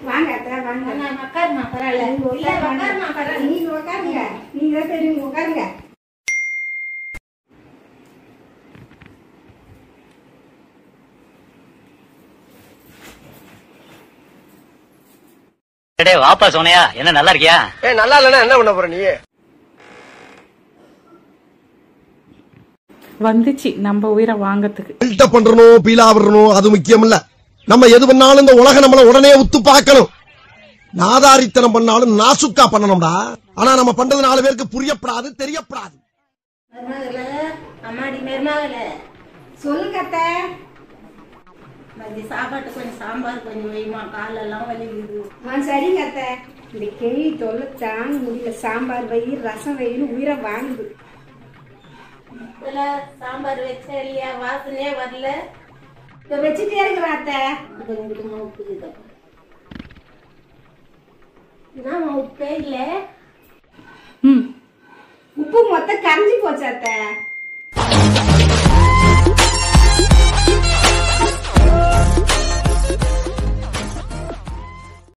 வாங்க அத்தை வாங்க. நான் உட்காருமா பரவாயில்ல. உட்காருமா பரவாயில்ல. நீங்க உட்காருங்க. நீங்க தான் தெரியும் உட்காருங்க. டேய் வாப்பா சோனையா, என்ன நல்லா இருக்கியா? நல்லா இல்லன்னா என்ன பண்ண போற நீ? வந்துச்சு நம்ம உயிரை வாங்கறதுக்கு. பில்டப் பண்றணும், பீலா வரணும், அது முக்கியம் இல்ல. நம்ம எது பண்ணாலும் இந்த உலகம் நம்மள உடனே உத்து பார்க்கணும். நாதாரித்தனம் பண்ணாலும் நாசுக்கா பண்ணணும்டா. ஆனா நம்ம பண்றது 4 பேருக்கு புரியப்படாது, தெரியப்படாது. அம்மாடி மருமகள சொல்லுங்க அத்தை. மதிய சாப்பாட்டு கொஞ்சம் சாம்பார் கொஞ்சம் வைமா, காலெல்லாம் வலிக்குது. சரிங்க அத்தை. இந்த கேள்வி தொல்லை தாங்க முடியல. சாம்பார் வை, ரசம் வைன்னு உயிரை வாங்குது. சாம்பார் வச்ச இல்லையா, வாசனையே வரல. இப்ப வச்சுட்டே இருக்கிற அத்தை. உப்பே இல்ல. உப்பு மொத்தம் கரைஞ்சி போச்சு அத்தை.